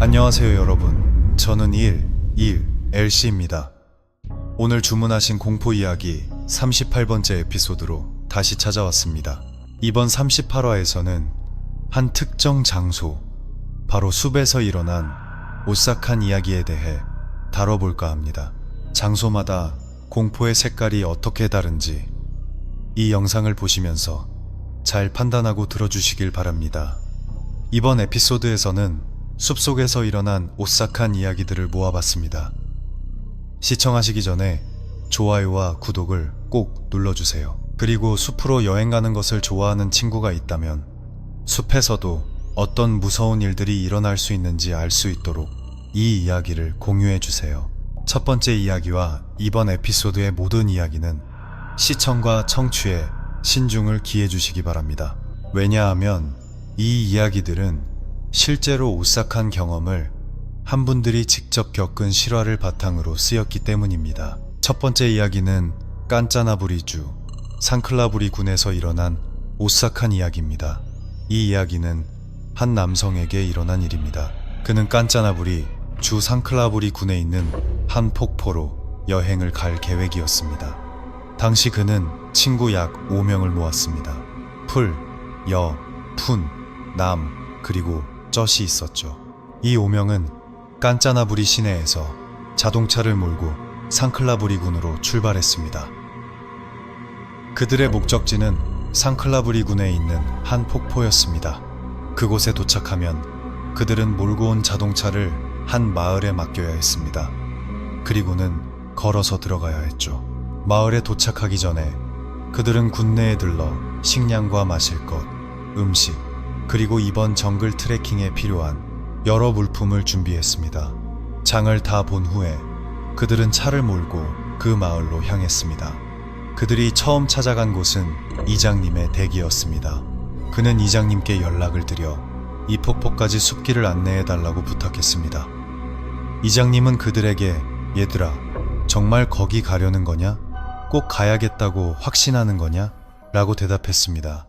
안녕하세요 여러분. 저는 LC입니다. 오늘 주문하신 공포 이야기 38번째 에피소드로 다시 찾아왔습니다. 이번 38화에서는 한 특정 장소, 바로 숲에서 일어난 오싹한 이야기에 대해 다뤄볼까 합니다. 장소마다 공포의 색깔이 어떻게 다른지 이 영상을 보시면서 잘 판단하고 들어주시길 바랍니다. 이번 에피소드에서는 숲속에서 일어난 오싹한 이야기들을 모아봤습니다. 시청하시기 전에 좋아요와 구독을 꼭 눌러주세요. 그리고 숲으로 여행 가는 것을 좋아하는 친구가 있다면 숲에서도 어떤 무서운 일들이 일어날 수 있는지 알 수 있도록 이 이야기를 공유해주세요. 첫 번째 이야기와 이번 에피소드의 모든 이야기는 시청과 청취에 신중을 기해주시기 바랍니다. 왜냐하면 이 이야기들은 실제로 오싹한 경험을 한 분들이 직접 겪은 실화를 바탕으로 쓰였기 때문입니다. 첫 번째 이야기는 깐짜나부리주 상클라부리 군에서 일어난 오싹한 이야기입니다. 이 이야기는 한 남성에게 일어난 일입니다. 그는 깐짜나부리 주 상클라부리 군에 있는 한 폭포로 여행을 갈 계획이었습니다. 당시 그는 친구 약 5명을 모았습니다. 풀, 여, 푼, 남, 그리고 쩌시 있었죠. 이 5명은 깐짜나부리 시내에서 자동차를 몰고 상클라부리 군으로 출발했습니다. 그들의 목적지는 상클라부리 군에 있는 한 폭포였습니다. 그곳에 도착하면 그들은 몰고 온 자동차를 한 마을에 맡겨야 했습니다. 그리고는 걸어서 들어가야 했죠. 마을에 도착하기 전에 그들은 군내에 들러 식량과 마실 것, 음식, 그리고 이번 정글 트레킹에 필요한 여러 물품을 준비했습니다. 장을 다 본 후에 그들은 차를 몰고 그 마을로 향했습니다. 그들이 처음 찾아간 곳은 이장님의 댁이었습니다. 그는 이장님께 연락을 드려 이 폭포까지 숲길을 안내해달라고 부탁했습니다. 이장님은 그들에게 얘들아, 정말 거기 가려는 거냐? 꼭 가야겠다고 확신하는 거냐? 라고 대답했습니다.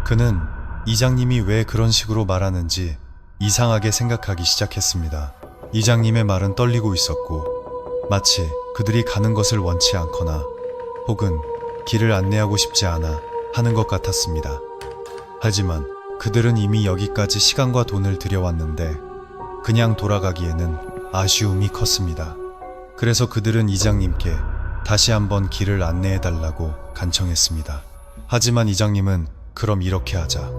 그는 이장님이 왜 그런 식으로 말하는지 이상하게 생각하기 시작했습니다. 이장님의 말은 떨리고 있었고 마치 그들이 가는 것을 원치 않거나 혹은 길을 안내하고 싶지 않아 하는 것 같았습니다. 하지만 그들은 이미 여기까지 시간과 돈을 들여왔는데 그냥 돌아가기에는 아쉬움이 컸습니다. 그래서 그들은 이장님께 다시 한번 길을 안내해달라고 간청했습니다. 하지만 이장님은 그럼 이렇게 하자.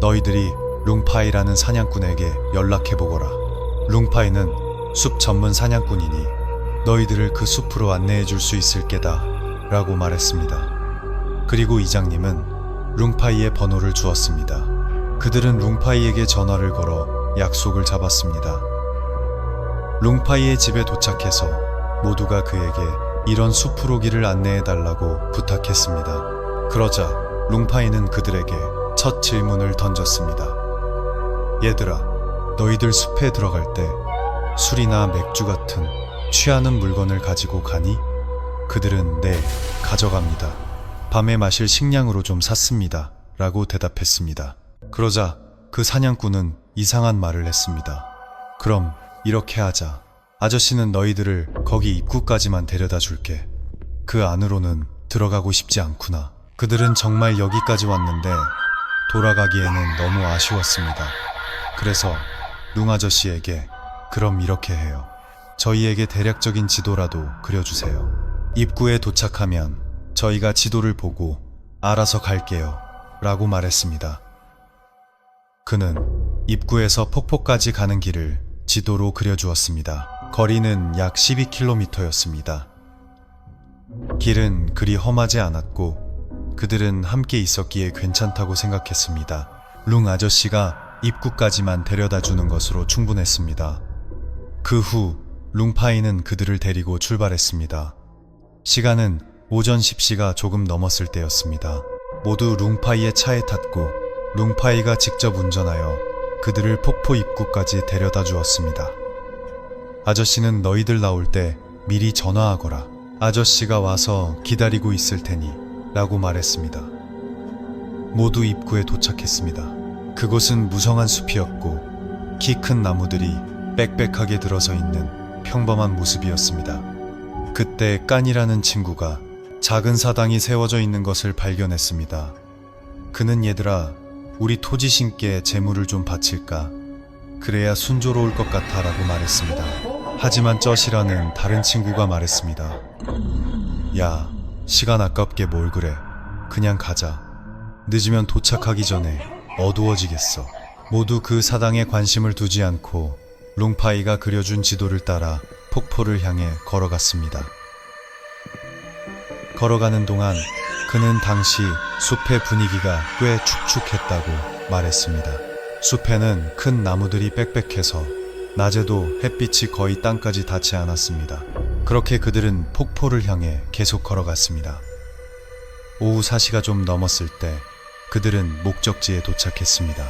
너희들이 룽파이라는 사냥꾼에게 연락해보거라. 룽파이는 숲 전문 사냥꾼이니 너희들을 그 숲으로 안내해줄 수 있을 게다 라고 말했습니다. 그리고 이장님은 룽파이의 번호를 주었습니다. 그들은 룽파이에게 전화를 걸어 약속을 잡았습니다. 룽파이의 집에 도착해서 모두가 그에게 이런 숲으로 길을 안내해달라고 부탁했습니다. 그러자 룽파이는 그들에게 첫 질문을 던졌습니다. 얘들아, 너희들 숲에 들어갈 때 술이나 맥주 같은 취하는 물건을 가지고 가니? 그들은 네, 가져갑니다. 밤에 마실 식량으로 좀 샀습니다. 라고 대답했습니다. 그러자 그 사냥꾼은 이상한 말을 했습니다. 그럼 이렇게 하자. 아저씨는 너희들을 거기 입구까지만 데려다 줄게. 그 안으로는 들어가고 싶지 않구나. 그들은 정말 여기까지 왔는데 돌아가기에는 너무 아쉬웠습니다. 그래서 룽 아저씨에게 그럼 이렇게 해요. 저희에게 대략적인 지도라도 그려주세요. 입구에 도착하면 저희가 지도를 보고 알아서 갈게요. 라고 말했습니다. 그는 입구에서 폭포까지 가는 길을 지도로 그려주었습니다. 거리는 약 12km였습니다. 길은 그리 험하지 않았고 그들은 함께 있었기에 괜찮다고 생각했습니다. 룽 아저씨가 입구까지만 데려다 주는 것으로 충분했습니다. 그 후 룽파이는 그들을 데리고 출발했습니다. 시간은 오전 10시가 조금 넘었을 때였습니다. 모두 룽파이의 차에 탔고 룽파이가 직접 운전하여 그들을 폭포 입구까지 데려다 주었습니다. 아저씨는 너희들 나올 때 미리 전화하거라. 아저씨가 와서 기다리고 있을 테니 라고 말했습니다. 모두 입구에 도착했습니다. 그곳은 무성한 숲이었고 키 큰 나무들이 빽빽하게 들어서 있는 평범한 모습이었습니다. 그때 깐이라는 친구가 작은 사당이 세워져 있는 것을 발견했습니다. 그는 얘들아, 우리 토지 신께 재물을 좀 바칠까? 그래야 순조로울 것 같아 라고 말했습니다. 하지만 쩌시라는 다른 친구가 말했습니다. 야, 시간 아깝게 뭘 그래. 그냥 가자. 늦으면 도착하기 전에 어두워지겠어. 모두 그 사당에 관심을 두지 않고 룽파이가 그려준 지도를 따라 폭포를 향해 걸어갔습니다. 걸어가는 동안 그는 당시 숲의 분위기가 꽤 축축했다고 말했습니다. 숲에는 큰 나무들이 빽빽해서 낮에도 햇빛이 거의 땅까지 닿지 않았습니다. 그렇게 그들은 폭포를 향해 계속 걸어갔습니다. 오후 4시가 좀 넘었을 때 그들은 목적지에 도착했습니다.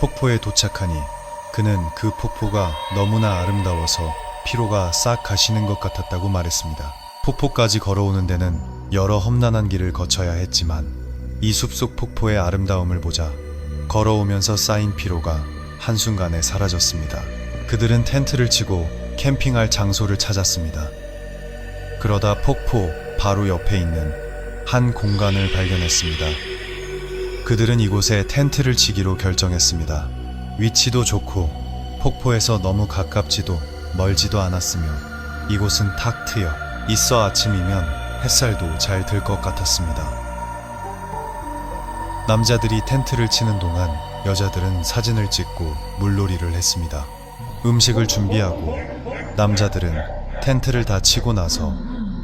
폭포에 도착하니 그는 그 폭포가 너무나 아름다워서 피로가 싹 가시는 것 같았다고 말했습니다. 폭포까지 걸어오는 데는 여러 험난한 길을 거쳐야 했지만 이 숲속 폭포의 아름다움을 보자 걸어오면서 쌓인 피로가 한순간에 사라졌습니다. 그들은 텐트를 치고 캠핑할 장소를 찾았습니다. 그러다 폭포 바로 옆에 있는 한 공간을 발견했습니다. 그들은 이곳에 텐트를 치기로 결정했습니다. 위치도 좋고 폭포에서 너무 가깝지도 멀지도 않았으며 이곳은 탁 트여 있어 아침이면 햇살도 잘 들 것 같았습니다. 남자들이 텐트를 치는 동안 여자들은 사진을 찍고 물놀이를 했습니다. 음식을 준비하고 남자들은 텐트를 다 치고 나서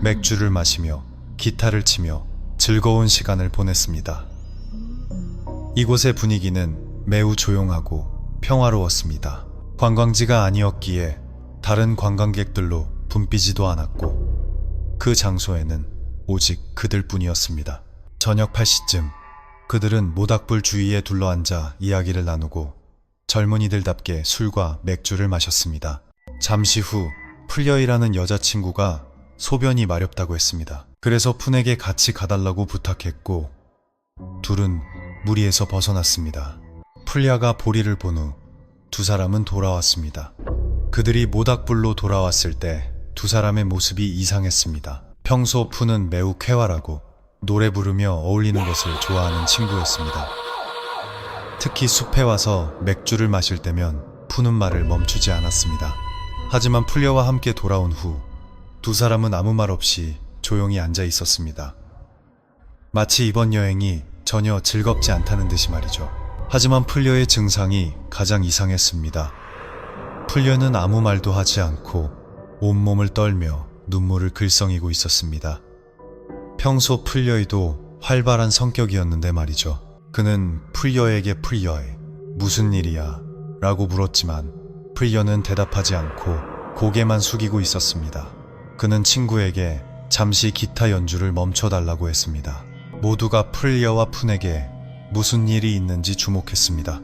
맥주를 마시며 기타를 치며 즐거운 시간을 보냈습니다. 이곳의 분위기는 매우 조용하고 평화로웠습니다. 관광지가 아니었기에 다른 관광객들로 붐비지도 않았고 그 장소에는 오직 그들뿐이었습니다. 저녁 8시쯤 그들은 모닥불 주위에 둘러앉아 이야기를 나누고 젊은이들답게 술과 맥주를 마셨습니다. 잠시 후 풀여이라는 여자친구가 소변이 마렵다고 했습니다. 그래서 푼에게 같이 가달라고 부탁했고 둘은 무리에서 벗어났습니다. 풀야가 보리를 본 후 두 사람은 돌아왔습니다. 그들이 모닥불로 돌아왔을 때 두 사람의 모습이 이상했습니다. 평소 푼은 매우 쾌활하고 노래 부르며 어울리는 것을 좋아하는 친구였습니다. 특히 숲에 와서 맥주를 마실 때면 푸는 말을 멈추지 않았습니다. 하지만 풀려와 함께 돌아온 후 두 사람은 아무 말 없이 조용히 앉아 있었습니다. 마치 이번 여행이 전혀 즐겁지 않다는 듯이 말이죠. 하지만 풀려의 증상이 가장 이상했습니다. 풀려는 아무 말도 하지 않고 온몸을 떨며 눈물을 글썽이고 있었습니다. 평소 풀려이도 활발한 성격이었는데 말이죠. 그는 풀려에게 풀려에 무슨 일이야? 라고 물었지만 풀려는 대답하지 않고 고개만 숙이고 있었습니다. 그는 친구에게 잠시 기타 연주를 멈춰달라고 했습니다. 모두가 풀려와 푼에게 무슨 일이 있는지 주목했습니다.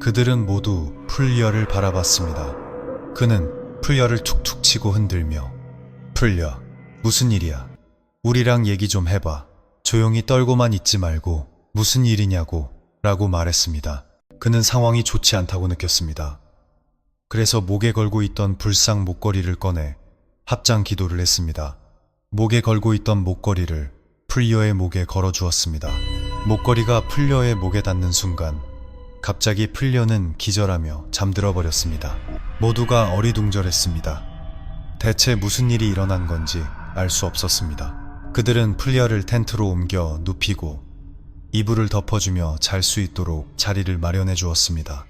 그들은 모두 풀려를 바라봤습니다. 그는 풀려를 툭툭 치고 흔들며 풀려, 무슨 일이야? 우리랑 얘기 좀 해봐. 조용히 떨고만 있지 말고 무슨 일이냐고 라고 말했습니다. 그는 상황이 좋지 않다고 느꼈습니다. 그래서 목에 걸고 있던 불상 목걸이를 꺼내 합장 기도를 했습니다. 목에 걸고 있던 목걸이를 풀려의 목에 걸어주었습니다. 목걸이가 풀려의 목에 닿는 순간 갑자기 풀려는 기절하며 잠들어 버렸습니다. 모두가 어리둥절했습니다. 대체 무슨 일이 일어난 건지 알 수 없었습니다. 그들은 풀려를 텐트로 옮겨 눕히고 이불을 덮어주며 잘 수 있도록 자리를 마련해 주었습니다.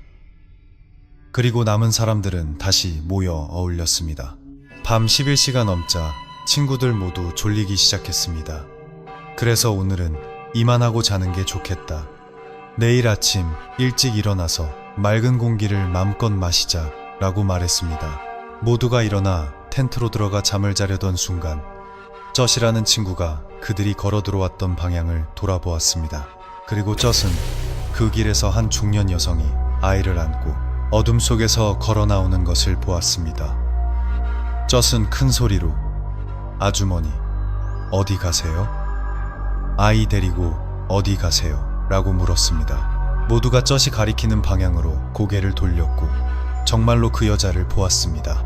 그리고 남은 사람들은 다시 모여 어울렸습니다. 밤 11시가 넘자 친구들 모두 졸리기 시작했습니다. 그래서 오늘은 이만하고 자는 게 좋겠다. 내일 아침 일찍 일어나서 맑은 공기를 마음껏 마시자 라고 말했습니다. 모두가 일어나 텐트로 들어가 잠을 자려던 순간 쩌시라는 친구가 그들이 걸어 들어왔던 방향을 돌아보았습니다. 그리고 쩌은 그 길에서 한 중년 여성이 아이를 안고 어둠 속에서 걸어 나오는 것을 보았습니다. 쩌은 큰 소리로 아주머니 어디 가세요? 아이 데리고 어디 가세요? 라고 물었습니다. 모두가 쩌시 가리키는 방향으로 고개를 돌렸고 정말로 그 여자를 보았습니다.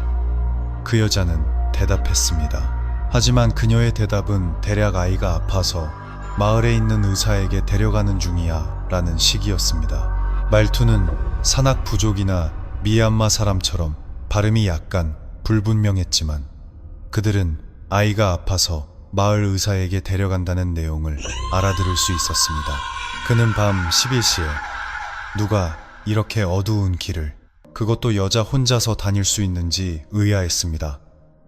그 여자는 대답했습니다. 하지만 그녀의 대답은 대략 아이가 아파서 마을에 있는 의사에게 데려가는 중이야 라는 식이었습니다. 말투는 산악 부족이나 미얀마 사람처럼 발음이 약간 불분명했지만 그들은 아이가 아파서 마을 의사에게 데려간다는 내용을 알아들을 수 있었습니다. 그는 밤 11시에 누가 이렇게 어두운 길을, 그것도 여자 혼자서 다닐 수 있는지 의아했습니다.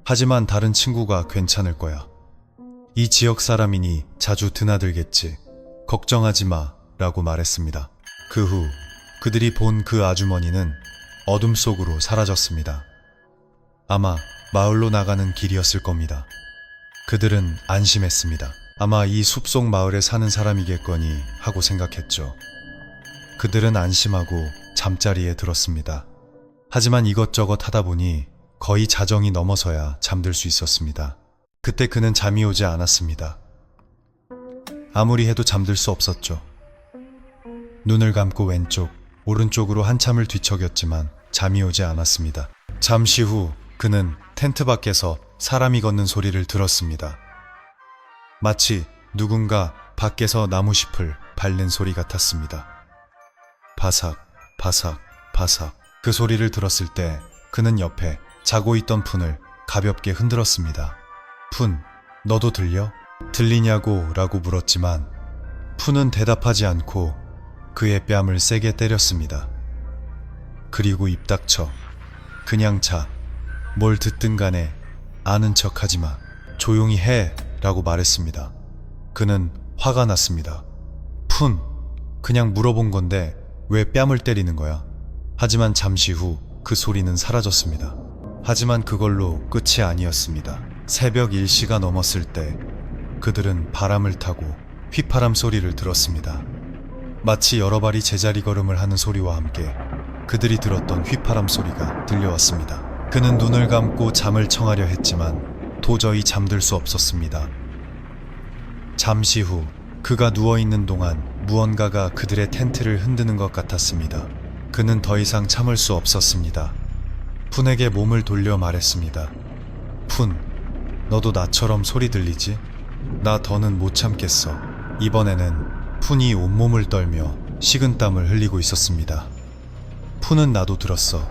하지만 다른 친구가 괜찮을 거야. 이 지역 사람이니 자주 드나들겠지. 걱정하지 마 라고 말했습니다. 그 후 그들이 본 그 아주머니는 어둠 속으로 사라졌습니다. 아마 마을로 나가는 길이었을 겁니다. 그들은 안심했습니다. 아마 이 숲속 마을에 사는 사람이겠거니 하고 생각했죠. 그들은 안심하고 잠자리에 들었습니다. 하지만 이것저것 하다 보니 거의 자정이 넘어서야 잠들 수 있었습니다. 그때 그는 잠이 오지 않았습니다. 아무리 해도 잠들 수 없었죠. 눈을 감고 왼쪽, 오른쪽으로 한참을 뒤척였지만 잠이 오지 않았습니다. 잠시 후 그는 텐트 밖에서 사람이 걷는 소리를 들었습니다. 마치 누군가 밖에서 나무잎을 밟는 소리 같았습니다. 바삭, 바삭, 바삭. 그 소리를 들었을 때 그는 옆에 자고 있던 푼을 가볍게 흔들었습니다. 푼, 너도 들려? 들리냐고 라고 물었지만 푼은 대답하지 않고 그의 뺨을 세게 때렸습니다. 그리고 입 닥쳐. 그냥 자. 뭘 듣든 간에 아는 척 하지 마. 조용히 해 라고 말했습니다. 그는 화가 났습니다. 푼, 그냥 물어본 건데 왜 뺨을 때리는 거야? 하지만 잠시 후 그 소리는 사라졌습니다. 하지만 그걸로 끝이 아니었습니다. 새벽 1시가 넘었을 때 그들은 바람을 타고 휘파람 소리를 들었습니다. 마치 여러 발이 제자리 걸음을 하는 소리와 함께 그들이 들었던 휘파람 소리가 들려왔습니다. 그는 눈을 감고 잠을 청하려 했지만 도저히 잠들 수 없었습니다. 잠시 후 그가 누워있는 동안 무언가가 그들의 텐트를 흔드는 것 같았습니다. 그는 더 이상 참을 수 없었습니다. 푼에게 몸을 돌려 말했습니다. 푼, 너도 나처럼 소리 들리지? 나 더는 못 참겠어. 이번에는 푼이 온몸을 떨며 식은땀을 흘리고 있었습니다. 푼은 나도 들었어.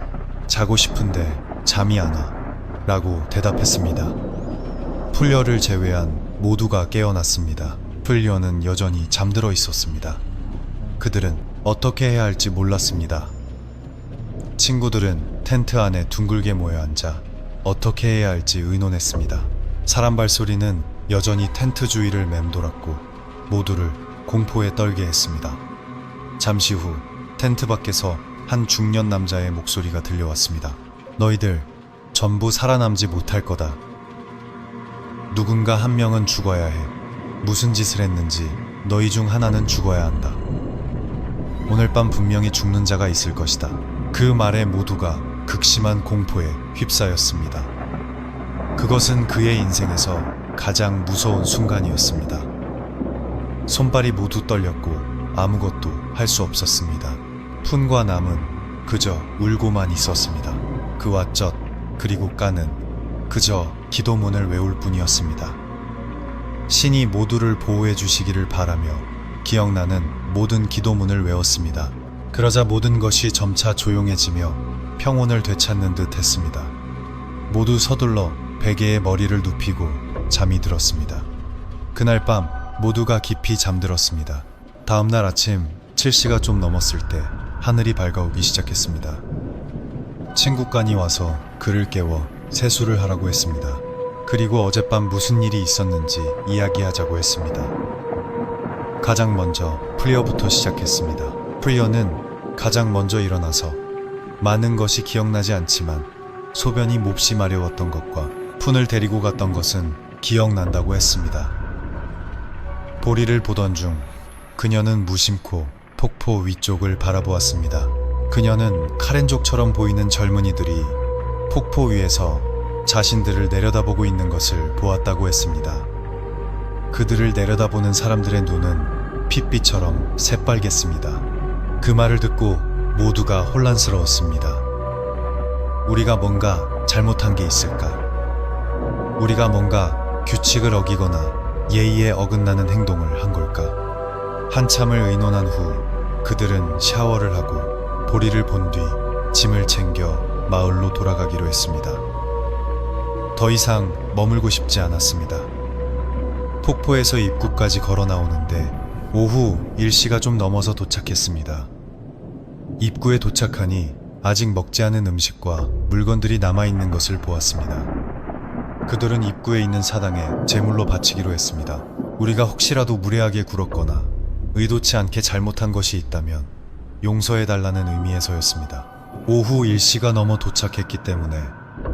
자고 싶은데 잠이 안 와. 라고 대답했습니다. 풀려를 제외한 모두가 깨어났습니다. 풀려는 여전히 잠들어 있었습니다. 그들은 어떻게 해야 할지 몰랐습니다. 친구들은 텐트 안에 둥글게 모여 앉아 어떻게 해야 할지 의논했습니다. 사람 발소리는 여전히 텐트 주위를 맴돌았고 모두를 공포에 떨게 했습니다. 잠시 후 텐트 밖에서 한 중년 남자의 목소리가 들려왔습니다. 너희들 전부 살아남지 못할 거다. 누군가 한 명은 죽어야 해. 무슨 짓을 했는지 너희 중 하나는 죽어야 한다. 오늘 밤 분명히 죽는 자가 있을 것이다. 그 말에 모두가 극심한 공포에 휩싸였습니다. 그것은 그의 인생에서 가장 무서운 순간이었습니다. 손발이 모두 떨렸고 아무것도 할 수 없었습니다. 푼과 남은 그저 울고만 있었습니다. 그와 젖 그리고 까는 그저 기도문을 외울 뿐이었습니다. 신이 모두를 보호해 주시기를 바라며 기억나는 모든 기도문을 외웠습니다. 그러자 모든 것이 점차 조용해지며 평온을 되찾는 듯 했습니다. 모두 서둘러 베개에 머리를 눕히고 잠이 들었습니다. 그날 밤 모두가 깊이 잠들었습니다. 다음날 아침 7시가 좀 넘었을 때 하늘이 밝아오기 시작했습니다. 친구간이 와서 그를 깨워 세수를 하라고 했습니다. 그리고 어젯밤 무슨 일이 있었는지 이야기하자고 했습니다. 가장 먼저 프리어부터 시작했습니다. 프리어는 가장 먼저 일어나서 많은 것이 기억나지 않지만 소변이 몹시 마려웠던 것과 푼을 데리고 갔던 것은 기억난다고 했습니다. 보리를 보던 중 그녀는 무심코 폭포 위쪽을 바라보았습니다. 그녀는 카렌족처럼 보이는 젊은이들이 폭포 위에서 자신들을 내려다보고 있는 것을 보았다고 했습니다. 그들을 내려다보는 사람들의 눈은 핏빛처럼 새빨갰습니다. 그 말을 듣고 모두가 혼란스러웠습니다. 우리가 뭔가 잘못한 게 있을까? 우리가 뭔가 규칙을 어기거나 예의에 어긋나는 행동을 한 걸까? 한참을 의논한 후 그들은 샤워를 하고 보리를 본 뒤 짐을 챙겨 마을로 돌아가기로 했습니다. 더 이상 머물고 싶지 않았습니다. 폭포에서 입구까지 걸어 나오는데 오후 1시가 좀 넘어서 도착했습니다. 입구에 도착하니 아직 먹지 않은 음식과 물건들이 남아있는 것을 보았습니다. 그들은 입구에 있는 사당에 제물로 바치기로 했습니다. 우리가 혹시라도 무례하게 굴었거나 의도치 않게 잘못한 것이 있다면 용서해달라는 의미에서였습니다. 오후 1시가 넘어 도착했기 때문에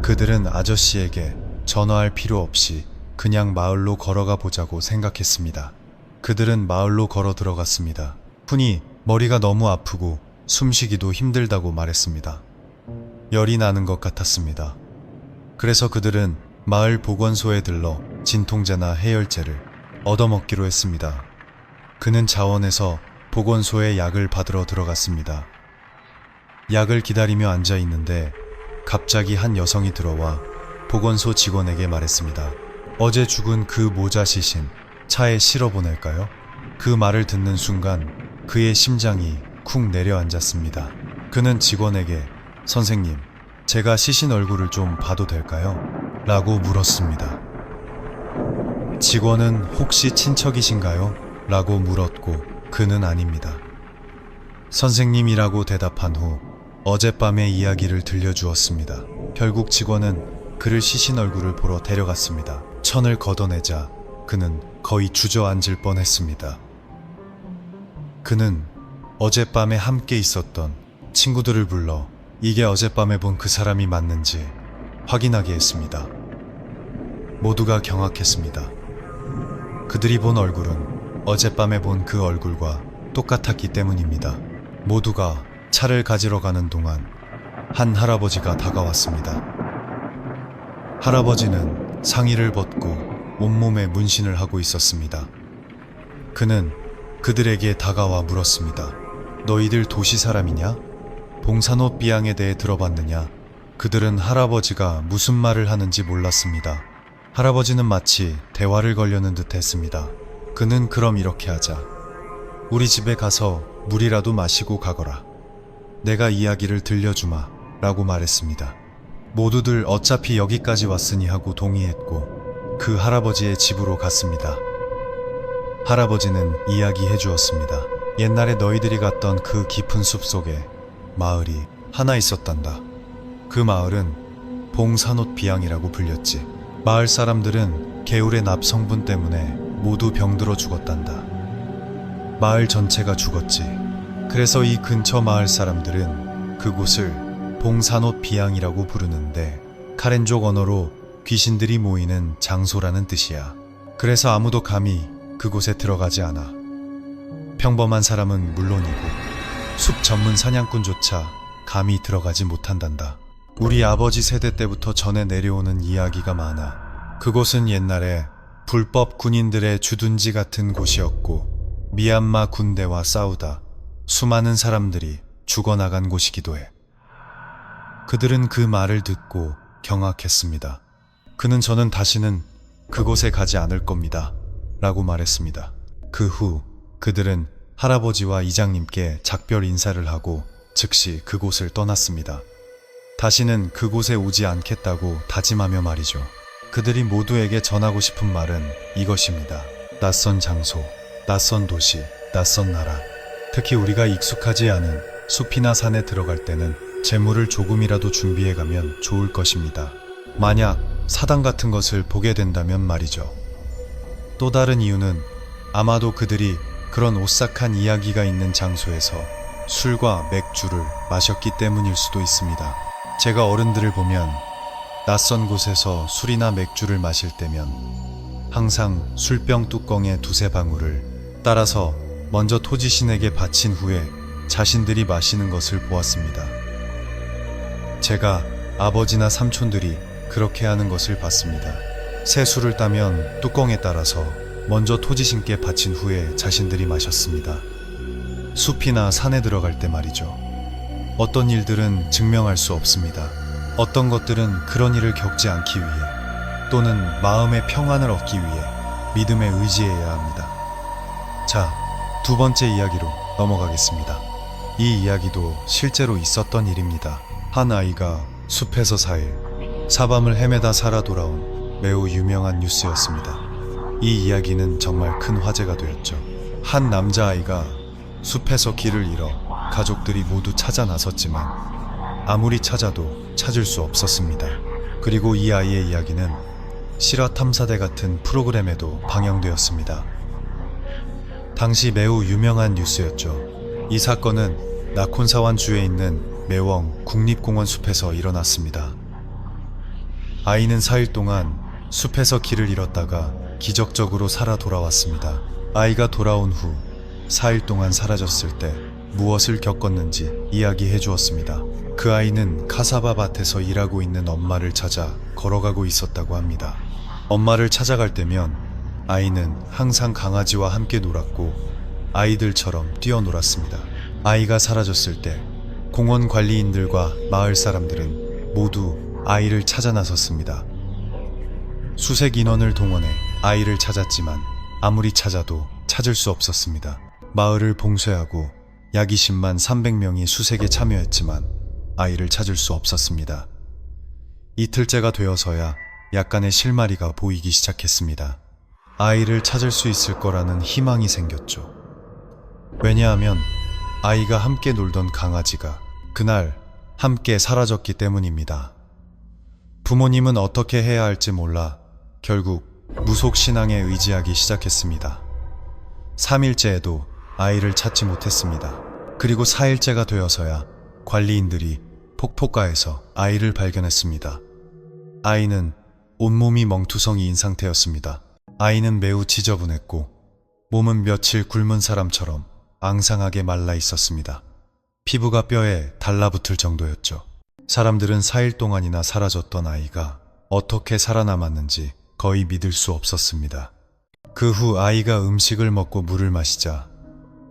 그들은 아저씨에게 전화할 필요 없이 그냥 마을로 걸어가 보자고 생각했습니다. 그들은 마을로 걸어 들어갔습니다. 훈이 머리가 너무 아프고 숨쉬기도 힘들다고 말했습니다. 열이 나는 것 같았습니다. 그래서 그들은 마을 보건소에 들러 진통제나 해열제를 얻어먹기로 했습니다. 그는 자원에서 보건소에 약을 받으러 들어갔습니다. 약을 기다리며 앉아 있는데 갑자기 한 여성이 들어와 보건소 직원에게 말했습니다. 어제 죽은 그 모자 시신 차에 실어 보낼까요? 그 말을 듣는 순간 그의 심장이 쿵 내려앉았습니다. 그는 직원에게 선생님, 제가 시신 얼굴을 좀 봐도 될까요? 라고 물었습니다. 직원은 혹시 친척이신가요? 라고 물었고 그는 아닙니다. 선생님이라고 대답한 후 어젯밤의 이야기를 들려주었습니다. 결국 직원은 그를 시신 얼굴을 보러 데려갔습니다. 천을 걷어내자 그는 거의 주저앉을 뻔했습니다. 그는 어젯밤에 함께 있었던 친구들을 불러 이게 어젯밤에 본 그 사람이 맞는지 확인하게 했습니다. 모두가 경악했습니다. 그들이 본 얼굴은 어젯밤에 본 그 얼굴과 똑같았기 때문입니다. 모두가 차를 가지러 가는 동안 한 할아버지가 다가왔습니다. 할아버지는 상의를 벗고 온몸에 문신을 하고 있었습니다. 그는 그들에게 다가와 물었습니다. 너희들 도시 사람이냐? 봉산호 비양에 대해 들어봤느냐? 그들은 할아버지가 무슨 말을 하는지 몰랐습니다. 할아버지는 마치 대화를 걸려는 듯 했습니다. 그는 그럼 이렇게 하자. 우리 집에 가서 물이라도 마시고 가거라. 내가 이야기를 들려주마 라고 말했습니다. 모두들 어차피 여기까지 왔으니 하고 동의했고 그 할아버지의 집으로 갔습니다. 할아버지는 이야기해 주었습니다. 옛날에 너희들이 갔던 그 깊은 숲 속에 마을이 하나 있었단다. 그 마을은 봉산옷 비양이라고 불렸지. 마을 사람들은 개울의 납성분 때문에 모두 병들어 죽었단다. 마을 전체가 죽었지. 그래서 이 근처 마을 사람들은 그곳을 봉산옷 비양이라고 부르는데 카렌족 언어로 귀신들이 모이는 장소라는 뜻이야. 그래서 아무도 감히 그곳에 들어가지 않아. 평범한 사람은 물론이고 숲 전문 사냥꾼조차 감히 들어가지 못한단다. 우리 아버지 세대 때부터 전해 내려오는 이야기가 많아. 그곳은 옛날에 불법 군인들의 주둔지 같은 곳이었고 미얀마 군대와 싸우다 수많은 사람들이 죽어나간 곳이기도 해. 그들은 그 말을 듣고 경악했습니다. 그는 저는 다시는 그곳에 가지 않을 겁니다 라고 말했습니다. 그 후 그들은 할아버지와 이장님께 작별 인사를 하고 즉시 그곳을 떠났습니다. 다시는 그곳에 오지 않겠다고 다짐하며 말이죠. 그들이 모두에게 전하고 싶은 말은 이것입니다. 낯선 장소, 낯선 도시, 낯선 나라. 특히 우리가 익숙하지 않은 숲이나 산에 들어갈 때는 재물을 조금이라도 준비해가면 좋을 것입니다. 만약 사당 같은 것을 보게 된다면 말이죠. 또 다른 이유는 아마도 그들이 그런 오싹한 이야기가 있는 장소에서 술과 맥주를 마셨기 때문일 수도 있습니다. 제가 어른들을 보면 낯선 곳에서 술이나 맥주를 마실 때면 항상 술병 뚜껑에 두세 방울을 따라서 먼저 토지신에게 바친 후에 자신들이 마시는 것을 보았습니다. 제가 아버지나 삼촌들이 그렇게 하는 것을 봤습니다. 새 술을 따면 뚜껑에 따라서 먼저 토지신께 바친 후에 자신들이 마셨습니다. 숲이나 산에 들어갈 때 말이죠. 어떤 일들은 증명할 수 없습니다. 어떤 것들은 그런 일을 겪지 않기 위해 또는 마음의 평안을 얻기 위해 믿음에 의지해야 합니다. 자, 두 번째 이야기로 넘어가겠습니다. 이 이야기도 실제로 있었던 일입니다. 한 아이가 숲에서 4일 사밤을 헤매다 살아 돌아온 매우 유명한 뉴스였습니다. 이 이야기는 정말 큰 화제가 되었죠. 한 남자아이가 숲에서 길을 잃어 가족들이 모두 찾아 나섰지만 아무리 찾아도 찾을 수 없었습니다. 그리고 이 아이의 이야기는 실화 탐사대 같은 프로그램에도 방영되었습니다. 당시 매우 유명한 뉴스였죠. 이 사건은 나콘사완 주에 있는 매웡 국립공원 숲에서 일어났습니다. 아이는 4일 동안 숲에서 길을 잃었다가 기적적으로 살아 돌아왔습니다. 아이가 돌아온 후 4일 동안 사라졌을 때 무엇을 겪었는지 이야기해 주었습니다. 그 아이는 카사바 밭에서 일하고 있는 엄마를 찾아 걸어가고 있었다고 합니다. 엄마를 찾아갈 때면 아이는 항상 강아지와 함께 놀았고 아이들처럼 뛰어놀았습니다. 아이가 사라졌을 때 공원 관리인들과 마을 사람들은 모두 아이를 찾아 나섰습니다. 수색 인원을 동원해 아이를 찾았지만 아무리 찾아도 찾을 수 없었습니다. 마을을 봉쇄하고 약 20만 300명이 수색에 참여했지만 아이를 찾을 수 없었습니다. 이틀째가 되어서야 약간의 실마리가 보이기 시작했습니다. 아이를 찾을 수 있을 거라는 희망이 생겼죠. 왜냐하면 아이가 함께 놀던 강아지가 그날 함께 사라졌기 때문입니다. 부모님은 어떻게 해야 할지 몰라 결국 무속신앙에 의지하기 시작했습니다. 3일째에도 아이를 찾지 못했습니다. 그리고 4일째가 되어서야 관리인들이 폭포가에서 아이를 발견했습니다. 아이는 온몸이 멍투성이인 상태였습니다. 아이는 매우 지저분했고 몸은 며칠 굶은 사람처럼 앙상하게 말라 있었습니다. 피부가 뼈에 달라붙을 정도였죠. 사람들은 4일 동안이나 사라졌던 아이가 어떻게 살아남았는지 거의 믿을 수 없었습니다. 그 후 아이가 음식을 먹고 물을 마시자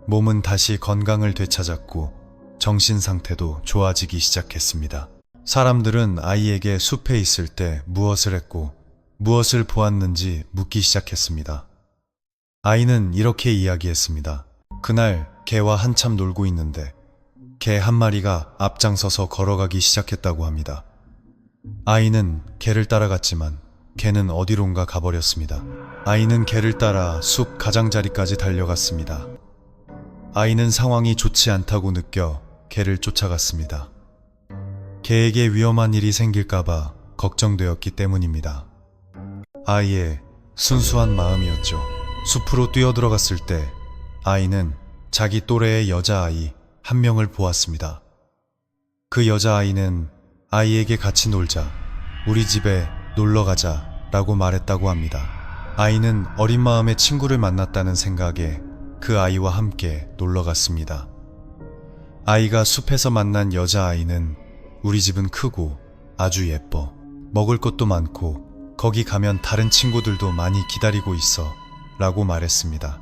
몸은 다시 건강을 되찾았고 정신 상태도 좋아지기 시작했습니다. 사람들은 아이에게 숲에 있을 때 무엇을 했고 무엇을 보았는지 묻기 시작했습니다. 아이는 이렇게 이야기했습니다. 그날 개와 한참 놀고 있는데 개 한 마리가 앞장서서 걸어가기 시작했다고 합니다. 아이는 개를 따라갔지만 개는 어디론가 가버렸습니다. 아이는 개를 따라 숲 가장자리까지 달려갔습니다. 아이는 상황이 좋지 않다고 느껴 개를 쫓아갔습니다. 개에게 위험한 일이 생길까봐 걱정되었기 때문입니다. 아이의 순수한 마음이었죠. 숲으로 뛰어들어갔을 때 아이는 자기 또래의 여자아이 한 명을 보았습니다. 그 여자아이는 아이에게 같이 놀자, 우리 집에 놀러가자 라고 말했다고 합니다. 아이는 어린 마음에 친구를 만났다는 생각에 그 아이와 함께 놀러갔습니다. 아이가 숲에서 만난 여자아이는 우리 집은 크고 아주 예뻐. 먹을 것도 많고 거기 가면 다른 친구들도 많이 기다리고 있어 라고 말했습니다.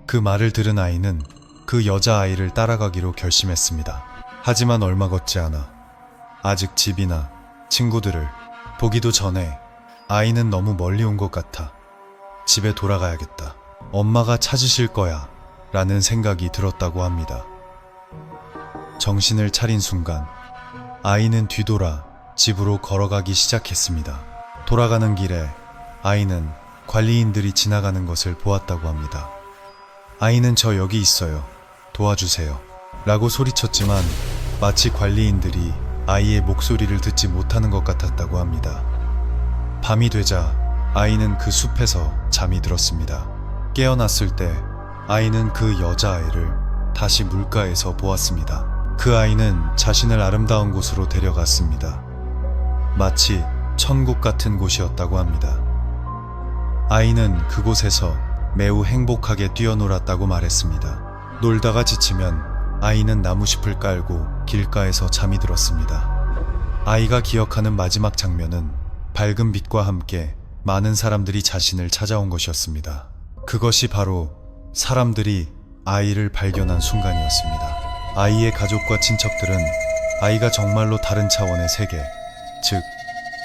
그 말을 들은 아이는 그 여자아이를 따라가기로 결심했습니다. 하지만 얼마 걷지 않아 아직 집이나 친구들을 보기도 전에 아이는 너무 멀리 온 것 같아 집에 돌아가야겠다. 엄마가 찾으실 거야 라는 생각이 들었다고 합니다. 정신을 차린 순간 아이는 뒤돌아 집으로 걸어가기 시작했습니다. 돌아가는 길에 아이는 관리인들이 지나가는 것을 보았다고 합니다. 아이는 저 여기 있어요. 도와주세요. 라고 소리쳤지만 마치 관리인들이 아이의 목소리를 듣지 못하는 것 같았다고 합니다. 밤이 되자 아이는 그 숲에서 잠이 들었습니다. 깨어났을 때 아이는 그 여자아이를 다시 물가에서 보았습니다. 그 아이는 자신을 아름다운 곳으로 데려갔습니다. 마치 천국 같은 곳이었다고 합니다. 아이는 그곳에서 매우 행복하게 뛰어놀았다고 말했습니다. 놀다가 지치면 아이는 나무숲을 깔고 길가에서 잠이 들었습니다. 아이가 기억하는 마지막 장면은 밝은 빛과 함께 많은 사람들이 자신을 찾아온 것이었습니다. 그것이 바로 사람들이 아이를 발견한 순간이었습니다. 아이의 가족과 친척들은 아이가 정말로 다른 차원의 세계, 즉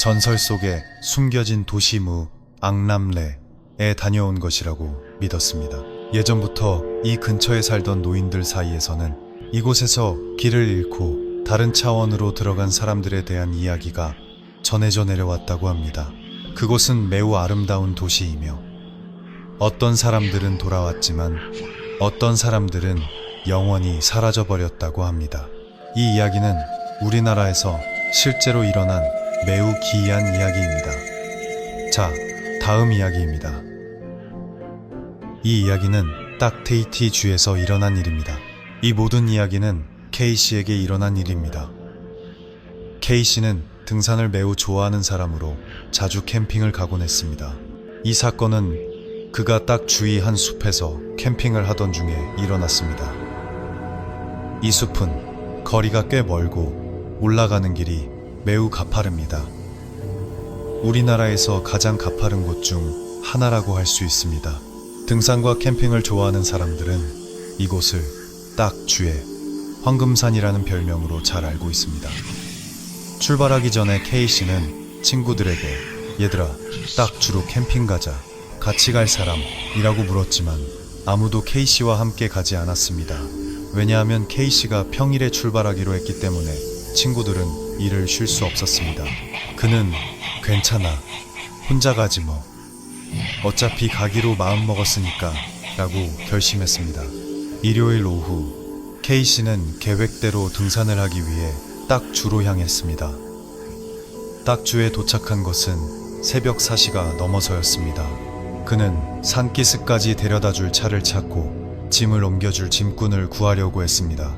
전설 속에 숨겨진 도시무 앙람레에 다녀온 것이라고 믿었습니다. 예전부터 이 근처에 살던 노인들 사이에서는 이곳에서 길을 잃고 다른 차원으로 들어간 사람들에 대한 이야기가 전해져 내려왔다고 합니다. 그곳은 매우 아름다운 도시이며 어떤 사람들은 돌아왔지만 어떤 사람들은 영원히 사라져버렸다고 합니다. 이 이야기는 우리나라에서 실제로 일어난 매우 기이한 이야기입니다. 자, 다음 이야기입니다. 이 이야기는 딱 테이티 주에서 일어난 일입니다. 이 모든 이야기는 K씨에게 일어난 일입니다. K씨는 등산을 매우 좋아하는 사람으로 자주 캠핑을 가곤 했습니다. 이 사건은 그가 딱 주위 한 숲에서 캠핑을 하던 중에 일어났습니다. 이 숲은 거리가 꽤 멀고 올라가는 길이 매우 가파릅니다. 우리나라에서 가장 가파른 곳 중 하나라고 할 수 있습니다. 등산과 캠핑을 좋아하는 사람들은 이곳을 딱 주에 황금산이라는 별명으로 잘 알고 있습니다. 출발하기 전에 K씨는 친구들에게 얘들아, 딱 주로 캠핑 가자. 같이 갈 사람? 이라고 물었지만 아무도 K씨와 함께 가지 않았습니다. 왜냐하면 K씨가 평일에 출발하기로 했기 때문에 친구들은 일을 쉴 수 없었습니다. 그는 괜찮아, 혼자 가지 뭐. 어차피 가기로 마음먹었으니까 라고 결심했습니다. 일요일 오후 K씨는 계획대로 등산을 하기 위해 딱주로 향했습니다. 딱주에 도착한 것은 새벽 4시가 넘어서였습니다. 그는 산기슭까지 데려다줄 차를 찾고 짐을 옮겨줄 짐꾼을 구하려고 했습니다.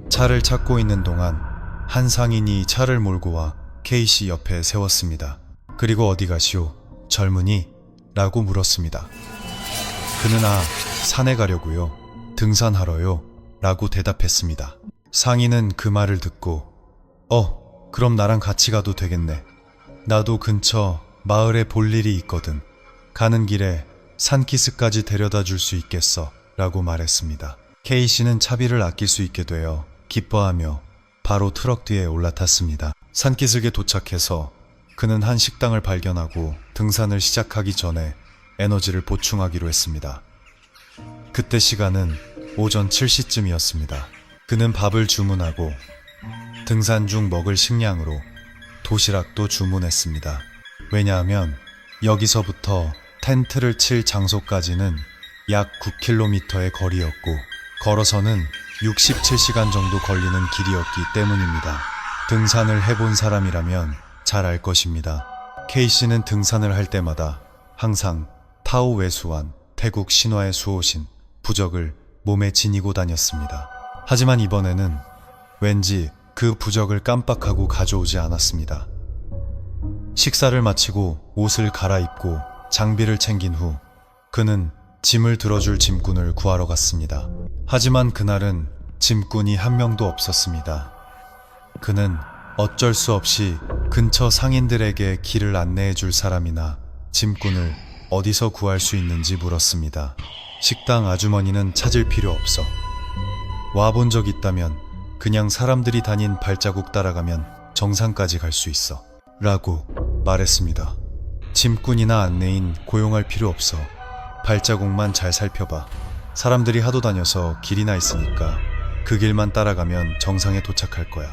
차를 찾고 있는 동안 한 상인이 차를 몰고 와 K씨 옆에 세웠습니다. 그리고 어디 가시오? 젊은이? 라고 물었습니다. 그는 산에 가려고요. 등산하러요. 라고 대답했습니다. 상인은 그 말을 듣고 그럼 나랑 같이 가도 되겠네. 나도 근처 마을에 볼 일이 있거든. 가는 길에 산기슭까지 데려다 줄 수 있겠어. 라고 말했습니다. K씨는 차비를 아낄 수 있게 되어 기뻐하며 바로 트럭 뒤에 올라탔습니다. 산기슭에 도착해서 그는 한 식당을 발견하고 등산을 시작하기 전에 에너지를 보충하기로 했습니다. 그때 시간은 오전 7시쯤이었습니다. 그는 밥을 주문하고 등산 중 먹을 식량으로 도시락도 주문했습니다. 왜냐하면 여기서부터 텐트를 칠 장소까지는 약 9km의 거리였고 걸어서는 67시간 정도 걸리는 길이었기 때문입니다. 등산을 해본 사람이라면 잘 알 것입니다. K씨는 등산을 할 때마다 항상 타오 외수완, 태국 신화의 수호신, 부적을 몸에 지니고 다녔습니다. 하지만 이번에는 왠지 그 부적을 깜빡하고 가져오지 않았습니다. 식사를 마치고 옷을 갈아입고 장비를 챙긴 후 그는 짐을 들어줄 짐꾼을 구하러 갔습니다. 하지만 그날은 짐꾼이 한 명도 없었습니다. 그는 어쩔 수 없이 근처 상인들에게 길을 안내해 줄 사람이나 짐꾼을 어디서 구할 수 있는지 물었습니다. 식당 아주머니는 찾을 필요 없어. 와본 적 있다면 그냥 사람들이 다닌 발자국 따라가면 정상까지 갈 수 있어. 라고 말했습니다. 짐꾼이나 안내인 고용할 필요 없어. 발자국만 잘 살펴봐. 사람들이 하도 다녀서 길이나 있으니까 그 길만 따라가면 정상에 도착할 거야.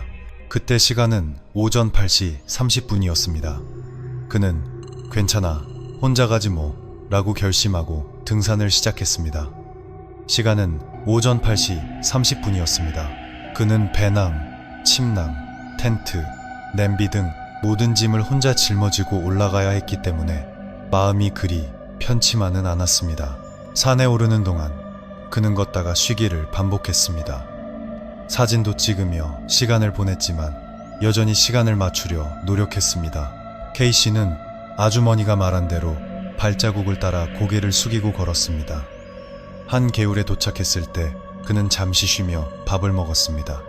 그때 시간은 오전 8시 30분이었습니다. 그는 괜찮아, 혼자 가지 뭐 라고 결심하고 등산을 시작했습니다. 시간은 오전 8시 30분이었습니다. 그는 배낭, 침낭, 텐트, 냄비 등 모든 짐을 혼자 짊어지고 올라가야 했기 때문에 마음이 그리 편치만은 않았습니다. 산에 오르는 동안 그는 걷다가 쉬기를 반복했습니다. 사진도 찍으며 시간을 보냈지만 여전히 시간을 맞추려 노력했습니다. K씨는 아주머니가 말한 대로 발자국을 따라 고개를 숙이고 걸었습니다. 한 개울에 도착했을 때 그는 잠시 쉬며 밥을 먹었습니다.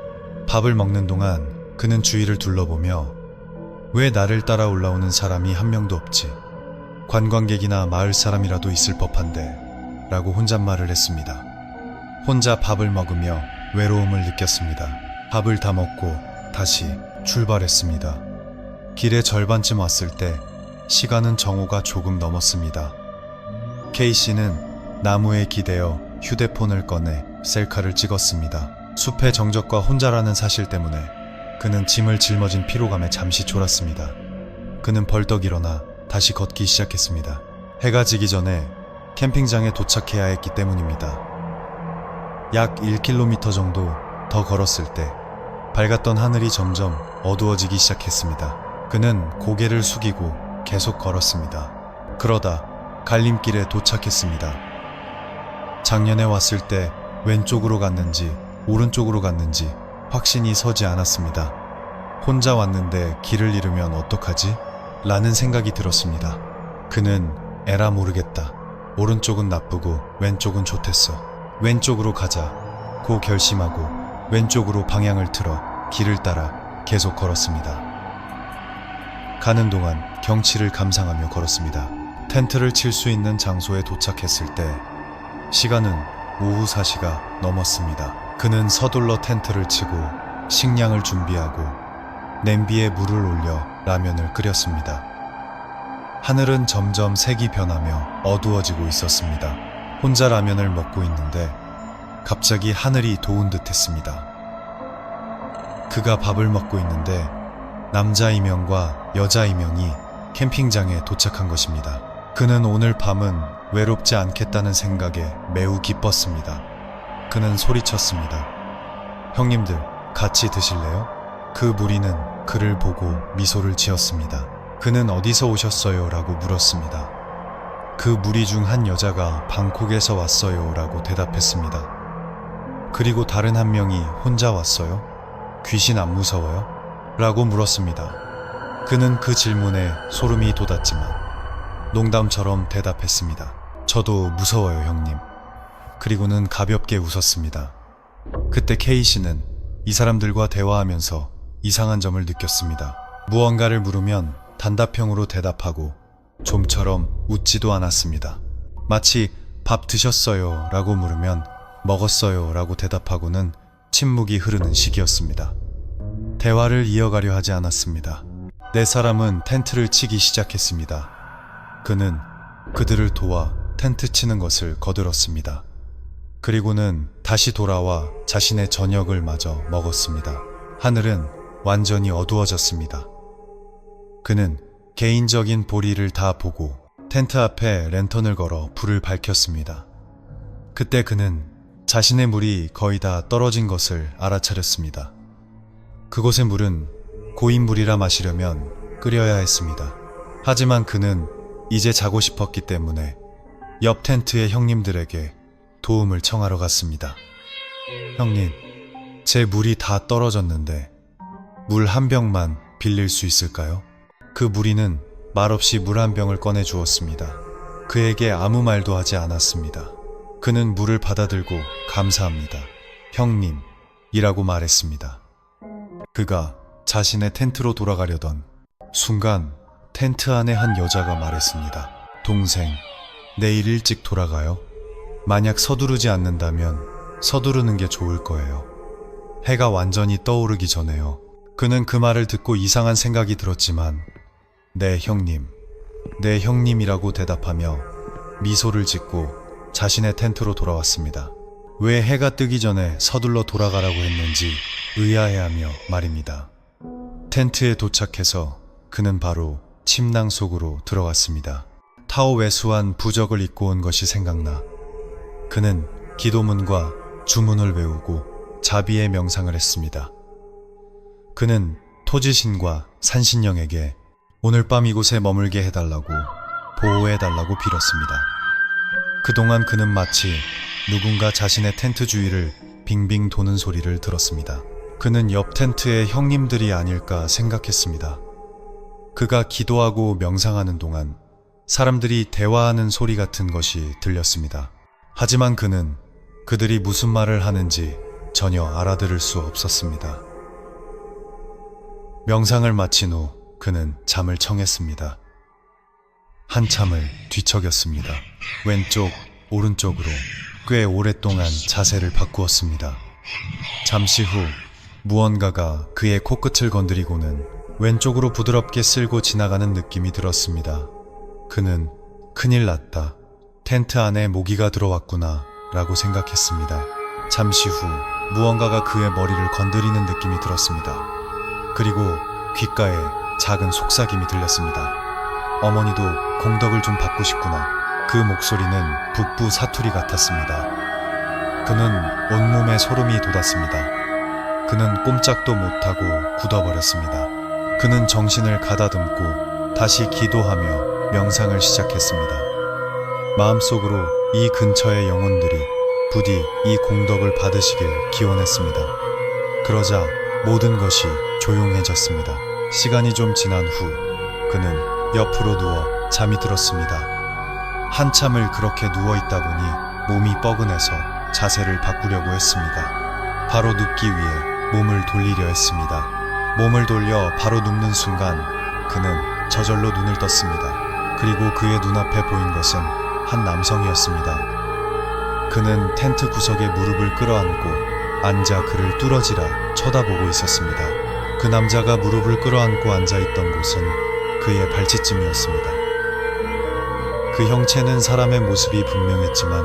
밥을 먹는 동안 그는 주위를 둘러보며 왜 나를 따라 올라오는 사람이 한 명도 없지? 관광객이나 마을 사람이라도 있을 법한데 라고 혼잣말을 했습니다. 혼자 밥을 먹으며 외로움을 느꼈습니다. 밥을 다 먹고 다시 출발했습니다. 길의 절반쯤 왔을 때 시간은 정오가 조금 넘었습니다. K씨는 나무에 기대어 휴대폰을 꺼내 셀카를 찍었습니다. 숲의 정적과 혼자라는 사실 때문에 그는 짐을 짊어진 피로감에 잠시 졸았습니다. 그는 벌떡 일어나 다시 걷기 시작했습니다. 해가 지기 전에 캠핑장에 도착해야 했기 때문입니다. 약 1km 정도 더 걸었을 때 밝았던 하늘이 점점 어두워지기 시작했습니다. 그는 고개를 숙이고 계속 걸었습니다. 그러다 갈림길에 도착했습니다. 작년에 왔을 때 왼쪽으로 갔는지 오른쪽으로 갔는지 확신이 서지 않았습니다. 혼자 왔는데 길을 잃으면 어떡하지? 라는 생각이 들었습니다. 그는 에라 모르겠다. 오른쪽은 나쁘고 왼쪽은 좋댔어. 왼쪽으로 가자 고 결심하고 왼쪽으로 방향을 틀어 길을 따라 계속 걸었습니다. 가는 동안 경치를 감상하며 걸었습니다. 텐트를 칠 수 있는 장소에 도착했을 때 시간은 오후 4시가 넘었습니다. 그는 서둘러 텐트를 치고 식량을 준비하고 냄비에 물을 올려 라면을 끓였습니다. 하늘은 점점 색이 변하며 어두워지고 있었습니다. 혼자 라면을 먹고 있는데 갑자기 하늘이 도운 듯 했습니다. 그가 밥을 먹고 있는데 남자 2명과 여자 2명이 캠핑장에 도착한 것입니다. 그는 오늘 밤은 외롭지 않겠다는 생각에 매우 기뻤습니다. 그는 소리쳤습니다. 형님들, 같이 드실래요? 그 무리는 그를 보고 미소를 지었습니다. 그는 어디서 오셨어요? 라고 물었습니다. 그 무리 중 한 여자가 방콕에서 왔어요 라고 대답했습니다. 그리고 다른 한 명이 혼자 왔어요? 귀신 안 무서워요? 라고 물었습니다. 그는 그 질문에 소름이 돋았지만 농담처럼 대답했습니다. 저도 무서워요, 형님. 그리고는 가볍게 웃었습니다. 그때 K씨는 이 사람들과 대화하면서 이상한 점을 느꼈습니다. 무언가를 물으면 단답형으로 대답하고 좀처럼 웃지도 않았습니다. 마치 밥 드셨어요? 라고 물으면 먹었어요? 라고 대답하고는 침묵이 흐르는 시기였습니다. 대화를 이어가려 하지 않았습니다. 네 사람은 텐트를 치기 시작했습니다. 그는 그들을 도와 텐트 치는 것을 거들었습니다. 그리고는 다시 돌아와 자신의 저녁을 마저 먹었습니다. 하늘은 완전히 어두워졌습니다. 그는 개인적인 볼일을 다 보고 텐트 앞에 랜턴을 걸어 불을 밝혔습니다. 그때 그는 자신의 물이 거의 다 떨어진 것을 알아차렸습니다. 그곳의 물은 고인물이라 마시려면 끓여야 했습니다. 하지만 그는 이제 자고 싶었기 때문에 옆 텐트의 형님들에게 도움을 청하러 갔습니다. 형님, 제 물이 다 떨어졌는데 물 한 병만 빌릴 수 있을까요? 그 무리는 말없이 물 한 병을 꺼내 주었습니다. 그에게 아무 말도 하지 않았습니다. 그는 물을 받아들고 감사합니다. 형님, 이라고 말했습니다. 그가 자신의 텐트로 돌아가려던 순간 텐트 안에 한 여자가 말했습니다. 동생, 내일 일찍 돌아가요. 만약 서두르지 않는다면 서두르는 게 좋을 거예요. 해가 완전히 떠오르기 전에요. 그는 그 말을 듣고 이상한 생각이 들었지만 네 형님, 네 형님이라고 대답하며 미소를 짓고 자신의 텐트로 돌아왔습니다. 왜 해가 뜨기 전에 서둘러 돌아가라고 했는지 의아해하며 말입니다. 텐트에 도착해서 그는 바로 침낭 속으로 들어갔습니다. 타오 외수한 부적을 입고 온 것이 생각나 그는 기도문과 주문을 외우고 자비의 명상을 했습니다. 그는 토지신과 산신령에게 오늘 밤 이곳에 머물게 해달라고 보호해달라고 빌었습니다. 그동안 그는 마치 누군가 자신의 텐트 주위를 빙빙 도는 소리를 들었습니다. 그는 옆 텐트의 형님들이 아닐까 생각했습니다. 그가 기도하고 명상하는 동안 사람들이 대화하는 소리 같은 것이 들렸습니다. 하지만 그는 그들이 무슨 말을 하는지 전혀 알아들을 수 없었습니다. 명상을 마친 후 그는 잠을 청했습니다. 한참을 뒤척였습니다. 왼쪽, 오른쪽으로 꽤 오랫동안 자세를 바꾸었습니다. 잠시 후 무언가가 그의 코끝을 건드리고는 왼쪽으로 부드럽게 쓸고 지나가는 느낌이 들었습니다. 그는 큰일 났다. 텐트 안에 모기가 들어왔구나 라고 생각했습니다. 잠시 후 무언가가 그의 머리를 건드리는 느낌이 들었습니다. 그리고 귓가에 작은 속삭임이 들렸습니다. 어머니도 공덕을 좀 받고 싶구나. 그 목소리는 북부 사투리 같았습니다. 그는 온몸에 소름이 돋았습니다. 그는 꼼짝도 못하고 굳어버렸습니다. 그는 정신을 가다듬고 다시 기도하며 명상을 시작했습니다. 마음속으로 이 근처의 영혼들이 부디 이 공덕을 받으시길 기원했습니다. 그러자 모든 것이 조용해졌습니다. 시간이 좀 지난 후 그는 옆으로 누워 잠이 들었습니다. 한참을 그렇게 누워있다 보니 몸이 뻐근해서 자세를 바꾸려고 했습니다. 바로 눕기 위해 몸을 돌리려 했습니다. 몸을 돌려 바로 눕는 순간 그는 저절로 눈을 떴습니다. 그리고 그의 눈앞에 보인 것은 한 남성이었습니다. 그는 텐트 구석에 무릎을 끌어안고 앉아 그를 뚫어지라 쳐다보고 있었습니다. 그 남자가 무릎을 끌어안고 앉아있던 곳은 그의 발치쯤이었습니다. 그 형체는 사람의 모습이 분명했지만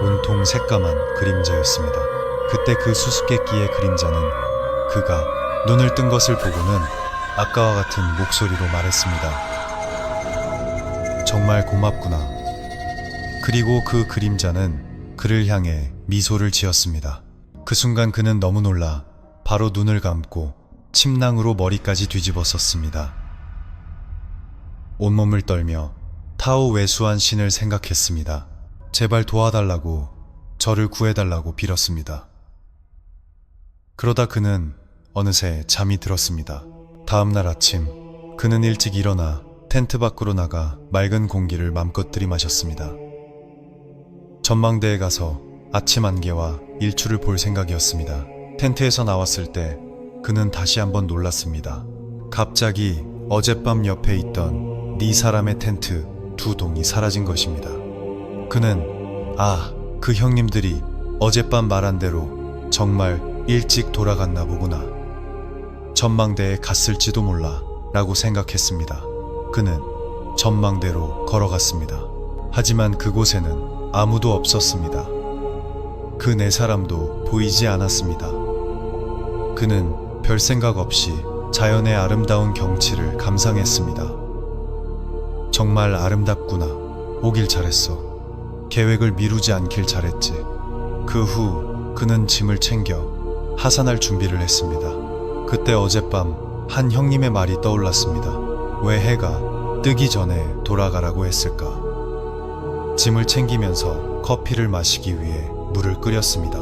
온통 새까만 그림자였습니다. 그때 그 수수께끼의 그림자는 그가 눈을 뜬 것을 보고는 아까와 같은 목소리로 말했습니다. 정말 고맙구나. 그리고 그 그림자는 그를 향해 미소를 지었습니다. 그 순간 그는 너무 놀라 바로 눈을 감고 침낭으로 머리까지 뒤집었었습니다. 온몸을 떨며 타오 외수한 신을 생각했습니다. 제발 도와달라고, 저를 구해달라고 빌었습니다. 그러다 그는 어느새 잠이 들었습니다. 다음날 아침 그는 일찍 일어나 텐트 밖으로 나가 맑은 공기를 맘껏 들이마셨습니다. 전망대에 가서 아침 안개와 일출을 볼 생각이었습니다. 텐트에서 나왔을 때 그는 다시 한번 놀랐습니다. 갑자기 어젯밤 옆에 있던 네 사람의 텐트 두 동이 사라진 것입니다. 그는 그 형님들이 어젯밤 말한 대로 정말 일찍 돌아갔나 보구나. 전망대에 갔을지도 몰라 라고 생각했습니다. 그는 전망대로 걸어갔습니다. 하지만 그곳에는 아무도 없었습니다. 그 네 사람도 보이지 않았습니다. 그는 별 생각 없이 자연의 아름다운 경치를 감상했습니다. 정말 아름답구나. 오길 잘했어. 계획을 미루지 않길 잘했지. 그 후 그는 짐을 챙겨 하산할 준비를 했습니다. 그때 어젯밤 한 형님의 말이 떠올랐습니다. 왜 해가 뜨기 전에 돌아가라고 했을까? 짐을 챙기면서 커피를 마시기 위해 물을 끓였습니다.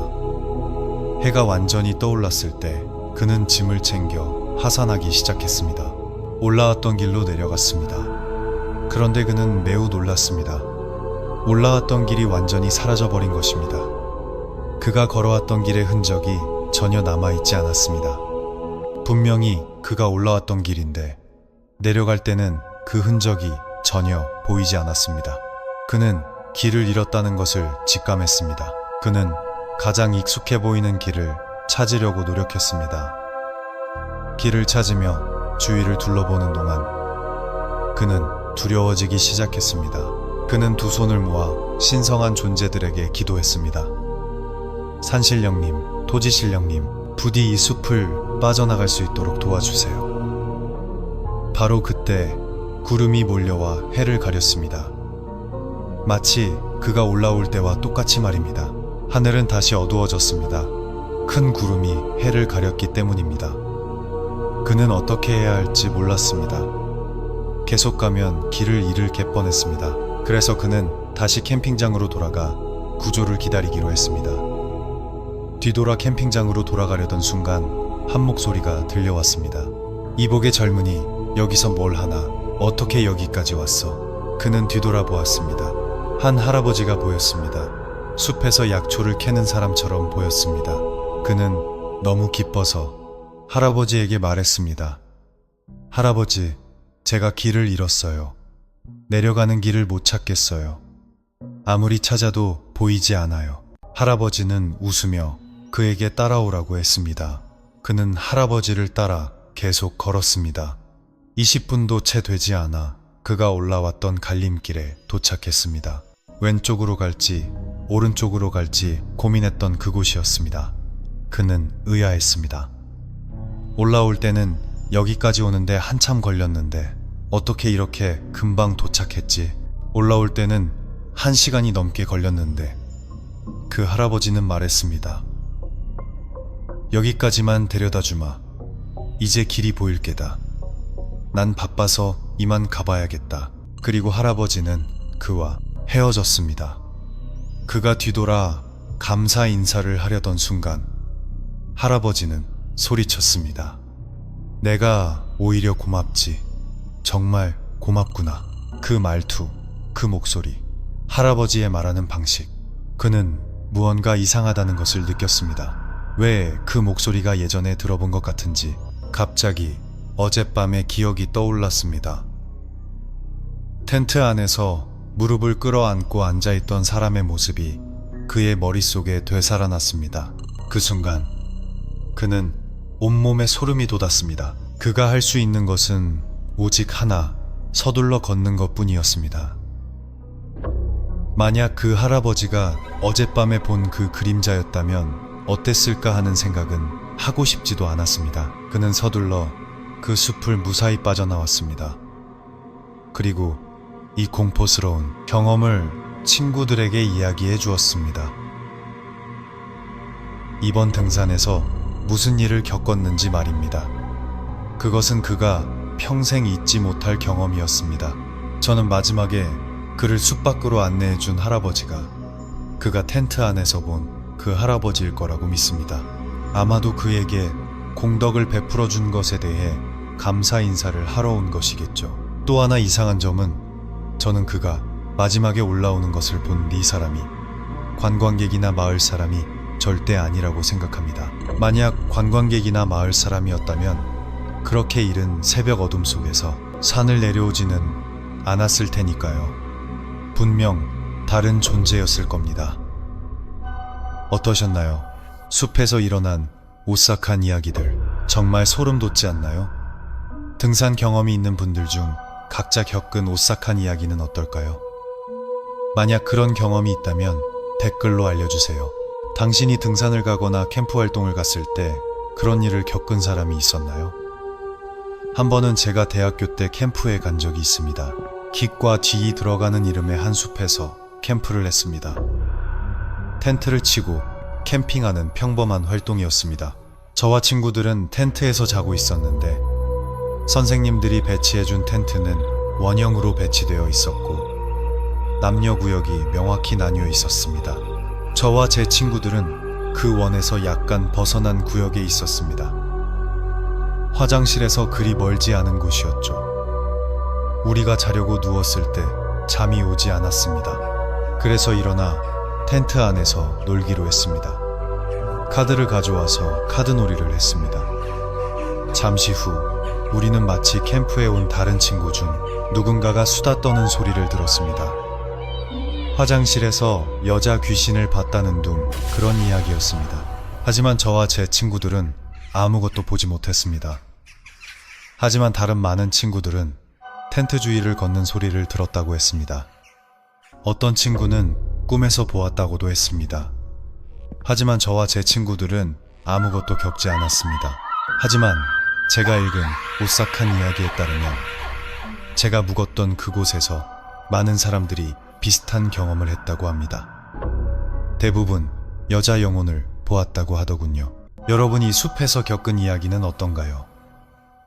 해가 완전히 떠올랐을 때 그는 짐을 챙겨 하산하기 시작했습니다. 올라왔던 길로 내려갔습니다. 그런데 그는 매우 놀랐습니다. 올라왔던 길이 완전히 사라져버린 것입니다. 그가 걸어왔던 길의 흔적이 전혀 남아있지 않았습니다. 분명히 그가 올라왔던 길인데 내려갈 때는 그 흔적이 전혀 보이지 않았습니다. 그는 길을 잃었다는 것을 직감했습니다. 그는 가장 익숙해 보이는 길을 찾으려고 노력했습니다. 길을 찾으며 주위를 둘러보는 동안 그는 두려워지기 시작했습니다. 그는 두 손을 모아 신성한 존재들에게 기도했습니다. 산신령님, 토지신령님, 부디 이 숲을 빠져나갈 수 있도록 도와주세요. 바로 그때 구름이 몰려와 해를 가렸습니다. 마치 그가 올라올 때와 똑같이 말입니다. 하늘은 다시 어두워졌습니다. 큰 구름이 해를 가렸기 때문입니다. 그는 어떻게 해야 할지 몰랐습니다. 계속 가면 길을 잃을 뻔했습니다. 그래서 그는 다시 캠핑장으로 돌아가 구조를 기다리기로 했습니다. 뒤돌아 캠핑장으로 돌아가려던 순간 한 목소리가 들려왔습니다. 이복의 젊은이, 여기서 뭘 하나? 어떻게 여기까지 왔어? 그는 뒤돌아보았습니다. 한 할아버지가 보였습니다. 숲에서 약초를 캐는 사람처럼 보였습니다. 그는 너무 기뻐서 할아버지에게 말했습니다. 할아버지, 제가 길을 잃었어요. 내려가는 길을 못 찾겠어요. 아무리 찾아도 보이지 않아요. 할아버지는 웃으며 그에게 따라오라고 했습니다. 그는 할아버지를 따라 계속 걸었습니다. 20분도 채 되지 않아 그가 올라왔던 갈림길에 도착했습니다. 왼쪽으로 갈지 오른쪽으로 갈지 고민했던 그곳이었습니다. 그는 의아했습니다. 올라올 때는 여기까지 오는데 한참 걸렸는데 어떻게 이렇게 금방 도착했지? 올라올 때는 1시간이 넘게 걸렸는데 그 할아버지는 말했습니다. 여기까지만 데려다 주마. 이제 길이 보일 게다. 난 바빠서 이만 가봐야겠다. 그리고 할아버지는 그와 헤어졌습니다. 그가 뒤돌아 감사 인사를 하려던 순간 할아버지는 소리쳤습니다. 내가 오히려 고맙지. 정말 고맙구나. 그 말투, 그 목소리, 할아버지의 말하는 방식. 그는 무언가 이상하다는 것을 느꼈습니다. 왜 그 목소리가 예전에 들어본 것 같은지 갑자기 어젯밤의 기억이 떠올랐습니다. 텐트 안에서 무릎을 끌어안고 앉아있던 사람의 모습이 그의 머릿속에 되살아났습니다. 그 순간 그는 온몸에 소름이 돋았습니다. 그가 할 수 있는 것은 오직 하나, 서둘러 걷는 것뿐이었습니다. 만약 그 할아버지가 어젯밤에 본 그 그림자였다면 어땠을까 하는 생각은 하고 싶지도 않았습니다. 그는 서둘러 그 숲을 무사히 빠져나왔습니다. 그리고 이 공포스러운 경험을 친구들에게 이야기해 주었습니다. 이번 등산에서 무슨 일을 겪었는지 말입니다. 그것은 그가 평생 잊지 못할 경험이었습니다. 저는 마지막에 그를 숲 밖으로 안내해 준 할아버지가 그가 텐트 안에서 본 그 할아버지일 거라고 믿습니다. 아마도 그에게 공덕을 베풀어 준 것에 대해 감사 인사를 하러 온 것이겠죠. 또 하나 이상한 점은 저는 그가 마지막에 올라오는 것을 본 네 사람이 관광객이나 마을 사람이 절대 아니라고 생각합니다. 만약 관광객이나 마을 사람이었다면 그렇게 이른 새벽 어둠 속에서 산을 내려오지는 않았을 테니까요. 분명 다른 존재였을 겁니다. 어떠셨나요? 숲에서 일어난 오싹한 이야기들 정말 소름 돋지 않나요? 등산 경험이 있는 분들 중 각자 겪은 오싹한 이야기는 어떨까요? 만약 그런 경험이 있다면 댓글로 알려주세요. 당신이 등산을 가거나 캠프 활동을 갔을 때 그런 일을 겪은 사람이 있었나요? 한 번은 제가 대학교 때 캠프에 간 적이 있습니다. 깃과 뒤 들어가는 이름의 한 숲에서 캠프를 했습니다. 텐트를 치고 캠핑하는 평범한 활동이었습니다. 저와 친구들은 텐트에서 자고 있었는데 선생님들이 배치해준 텐트는 원형으로 배치되어 있었고 남녀 구역이 명확히 나뉘어 있었습니다. 저와 제 친구들은 그 원에서 약간 벗어난 구역에 있었습니다. 화장실에서 그리 멀지 않은 곳이었죠. 우리가 자려고 누웠을 때 잠이 오지 않았습니다. 그래서 일어나 텐트 안에서 놀기로 했습니다. 카드를 가져와서 카드놀이를 했습니다. 잠시 후 우리는 마치 캠프에 온 다른 친구 중 누군가가 수다 떠는 소리를 들었습니다. 화장실에서 여자 귀신을 봤다는 둥 그런 이야기였습니다. 하지만 저와 제 친구들은 아무것도 보지 못했습니다. 하지만 다른 많은 친구들은 텐트 주위를 걷는 소리를 들었다고 했습니다. 어떤 친구는 꿈에서 보았다고도 했습니다. 하지만 저와 제 친구들은 아무것도 겪지 않았습니다. 하지만 제가 읽은 오싹한 이야기에 따르면 제가 묵었던 그곳에서 많은 사람들이 비슷한 경험을 했다고 합니다. 대부분 여자 영혼을 보았다고 하더군요. 여러분이 숲에서 겪은 이야기는 어떤가요?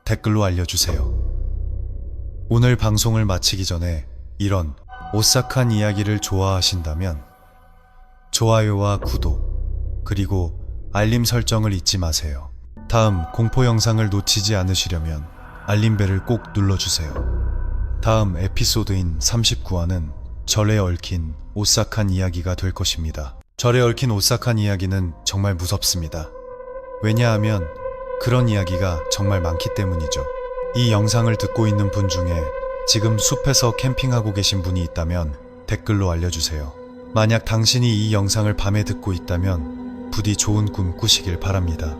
댓글로 알려주세요. 오늘 방송을 마치기 전에 이런 오싹한 이야기를 좋아하신다면 좋아요와 구독 그리고 알림 설정을 잊지 마세요. 다음 공포 영상을 놓치지 않으시려면 알림벨을 꼭 눌러주세요. 다음 에피소드인 39화는 절에 얽힌 오싹한 이야기가 될 것입니다. 절에 얽힌 오싹한 이야기는 정말 무섭습니다. 왜냐하면 그런 이야기가 정말 많기 때문이죠. 이 영상을 듣고 있는 분 중에 지금 숲에서 캠핑하고 계신 분이 있다면 댓글로 알려주세요. 만약 당신이 이 영상을 밤에 듣고 있다면 부디 좋은 꿈 꾸시길 바랍니다.